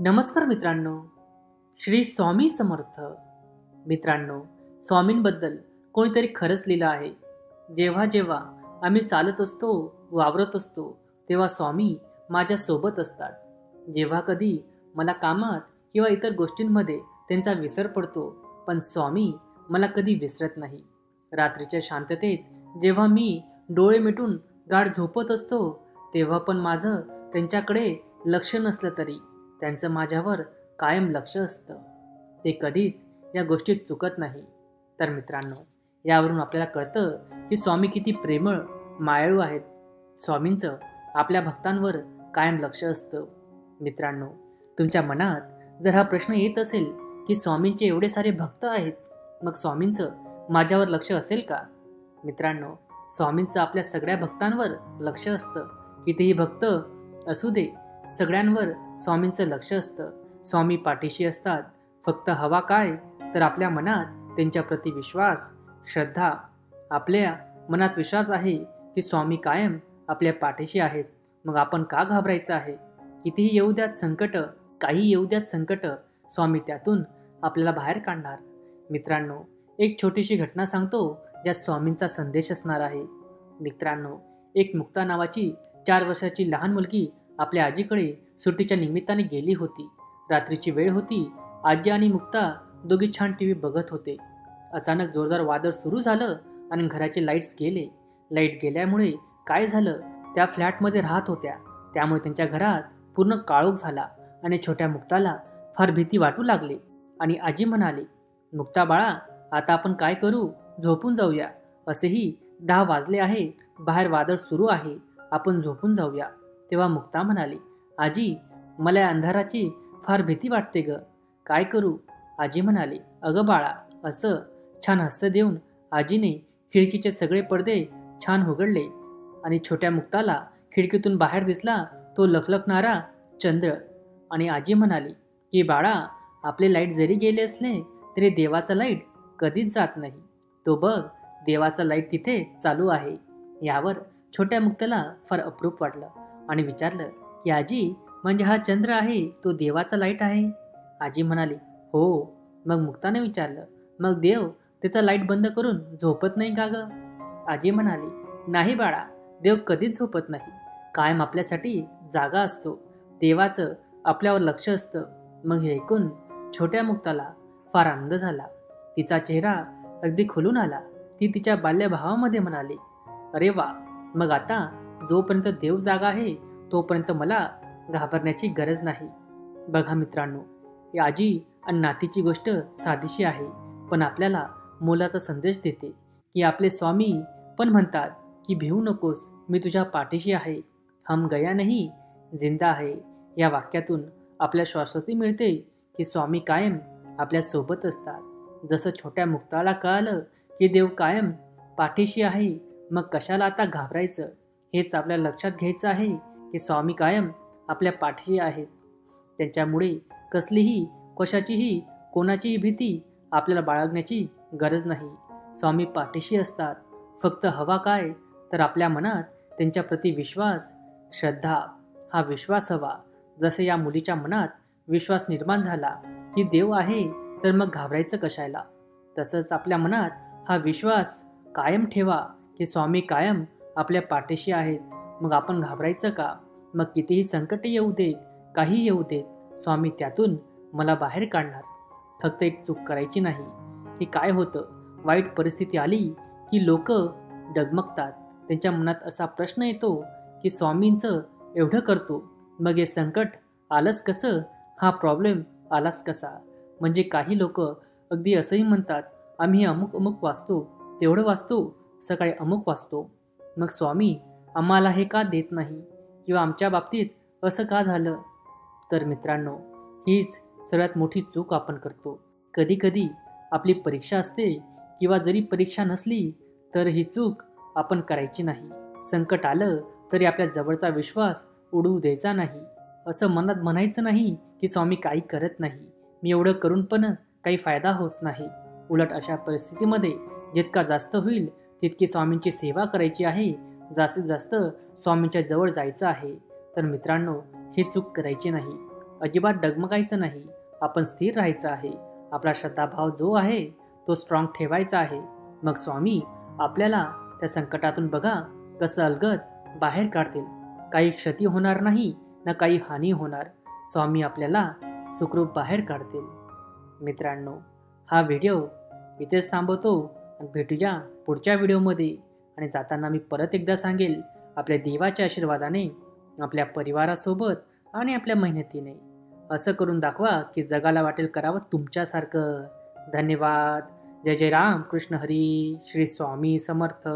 नमस्कार मित्रांनो, श्री स्वामी समर्थ. मित्रांनो, स्वामींबद्दल कोणीतरी खरंच लिहिलं आहे. जेव्हा जेव्हा आम्ही चालत असतो, वावरत असतो, तेव्हा स्वामी माझ्या सोबत असतात. जेव्हा कधी मला कामात किंवा इतर गोष्टींमध्ये त्यांचा विसर पडतो, पण स्वामी मला कधी विसरत नाही. रात्रीच्या शांततेत जेव्हा मी डोळे मिटून गाढ झोपत असतो, तेव्हा पण माझं त्यांच्याकडे लक्ष नसलं तरी त्यांचं माझ्यावर कायम लक्ष असतं. ते कधीच या गोष्टीत चुकत नाही. तर मित्रांनो, यावरून आपल्याला कळतं की स्वामी किती प्रेमळ, मायाळू आहेत. स्वामींचं आपल्या भक्तांवर कायम लक्ष असतं. मित्रांनो, तुमच्या मनात जर हा प्रश्न येत असेल की स्वामींचे एवढे सारे भक्त आहेत, मग स्वामींचं माझ्यावर लक्ष असेल का? मित्रांनो, स्वामींचं आपल्या सगळ्या भक्तांवर लक्ष असतं. कितीही भक्त असू दे, सगळ्यांवर स्वामींचं लक्ष असतं. स्वामी पाठीशी असतात. फक्त हवा काय, तर आपल्या मनात त्यांच्याप्रती विश्वास, श्रद्धा. आपल्या मनात विश्वास आहे की स्वामी कायम आपल्या पाठीशी आहेत. मग आपण का घाबरायचं आहे? कितीही येऊ द्यात संकट, काही येऊ द्यात संकट, स्वामी त्यातून आपल्याला बाहेर काढणार. मित्रांनो, एक छोटीशी घटना सांगतो ज्यात स्वामींचा संदेश असणार आहे. मित्रांनो, एक मुक्ता नावाची 4 वर्षाची लहान मुलगी आपल्या आजीकडे सुट्टीच्या निमित्ताने गेली होती. रात्रीची वेळ होती. आजी आणि मुक्ता दोघी छान टीव्ही बघत होते. अचानक जोरदार वादळ सुरू झालं आणि घराचे लाईट्स गेले. लाईट गेल्यामुळे काय झालं, त्या फ्लॅटमध्ये राहत होत्या, त्यामुळे त्यांच्या घरात पूर्ण काळोख झाला आणि छोट्या मुक्ताला फार भीती वाटू लागली. आणि आजी म्हणाली, मुक्ता बाळा, आता आपण काय करू? झोपून जाऊया. असेही 10 वाजले आहे, बाहेर वादळ सुरू आहे, आपण झोपून जाऊया. तेव्हा मुक्ता म्हणाली, आजी, मला या अंधाराची फार भीती वाटते ग, काय करू? आजी म्हणाली, अगं बाळा, असं. छान हास्य देऊन आजीने खिडकीचे सगळे पडदे छान उघडले आणि छोट्या मुक्ताला खिडकीतून बाहेर दिसला तो लखलखणारा चंद्र. आणि आजी म्हणाली की बाळा, आपले लाईट जरी गेले असले तरी देवाचा लाईट कधीच जात नाही. तो बघ, देवाचा लाईट तिथे चालू आहे. यावर छोट्या मुक्ताला फार अप्रूप वाटलं आणि विचारलं की आजी, म्हणजे हा चंद्र आहे तो देवाचा लाईट आहे? आजी म्हणाली, हो. मग मुक्ताने विचारलं, मग देव त्याचा लाईट बंद करून झोपत नाही का ग? आजी म्हणाली, नाही बाळा, देव कधीच झोपत नाही, कायम आपल्यासाठी जागा असतो. देवाचं आपल्यावर लक्ष असतं. मग हे ऐकून छोट्या मुक्ताला फार आनंद झाला. तिचा चेहरा अगदी खुलून आला. ती तिच्या बाल्यभावामध्ये म्हणाली, अरे वा, मग आता जोपर्यंत देव जागा आहे तोपर्यंत मला घाबरण्याची गरज नाही. बघा मित्रांनो, ही आजी आणि नातीची गोष्ट साधीशी आहे, पण आपल्याला मोलाचा संदेश देते की आपले स्वामी पण म्हणतात की भिवू नकोस, मी तुझ्या पाठीशी आहे. हम गया नहीं, जिंदा है. या वाक्यातून आपल्या शाश्वती मिळते की स्वामी कायम आपल्या सोबत असतात. जसं छोट्या मुक्ताला कळालं की देव कायम पाठीशी आहे, मग कशाला आता घाबरायचं? हेच आपल्याला लक्षात घ्यायचं आहे की स्वामी कायम आपल्या पाठीशी आहेत. त्यांच्यामुळे कसलीही, कशाचीही, कोणाचीही भीती आपल्याला बाळगण्याची गरज नाही. स्वामी पाठीशी असतात. फक्त हवा काय, तर आपल्या मनात त्यांच्याप्रती विश्वास, श्रद्धा. हा विश्वास हवा. जसे या मुलीच्या मनात विश्वास निर्माण झाला की देव आहे, तर मग घाबरायचं कशाला? तसंच आपल्या मनात हा विश्वास कायम ठेवा की स्वामी कायम आपल्या पाठीशी आहेत. मग आपण घाबरायचं का? मग कितीही संकट येऊ देत, काही येऊ देत, स्वामी त्यातून मला बाहेर काढणार. फक्त एक चूक करायची नाही. की काय होतं, वाईट परिस्थिती आली की लोक डगमगतात. त्यांच्या मनात असा प्रश्न येतो की स्वामींचं एवढं करतो, मग हे संकट आलंच कसं? हा प्रॉब्लेम आलाच कसा? म्हणजे काही लोक अगदी असंही म्हणतात, आम्ही अमुक अमुक वाचतो, तेवढं वाचतो, सकाळी अमुक वाचतो, मग स्वामी आम्हाला हे का देत नाही? किंवा आमच्या बाबतीत असं का झालं? तर मित्रांनो, हीच सर्वात मोठी चूक आपण करतो. कधी कधी आपली परीक्षा असते किंवा जरी परीक्षा नसली तर ही चूक आपण करायची नाही. संकट आलं तरी आपल्या जवळचा विश्वास उडवू द्यायचा नाही. असं मनात म्हणायचं नाही की स्वामी काही करत नाही, मी एवढं करून पण काही फायदा होत नाही. उलट अशा परिस्थितीमध्ये जितका जास्त होईल तितकी स्वामींची सेवा करायची आहे, जास्तीत जास्त स्वामींच्या जवळ जायचं आहे. तर मित्रांनो, ही चूक करायची नाही. अजिबात डगमगायचं नाही. आपण स्थिर राहायचं आहे. आपला श्रद्धाभाव जो आहे तो स्ट्रॉंग ठेवायचा आहे. मग स्वामी आपल्याला त्या संकटातून बघा कसं अलगद बाहेर काढतील. काही क्षती होणार नाही ना काही हानी होणार. स्वामी आपल्याला सुखरूप बाहेर काढतील. मित्रांनो, हा व्हिडिओ इथेच थांबवतो आणि भेटूया पुढच्या व्हिडिओमध्ये. आणि जाताना मी परत एकदा सांगेल, आपल्या देवाच्या आशीर्वादाने, आपल्या परिवारासोबत आणि आपल्या मेहनतीने असं करून दाखवा की जगाला वाटेल करावं तुमच्यासारखं. धन्यवाद. जय जय राम कृष्ण हरी. श्री स्वामी समर्थ.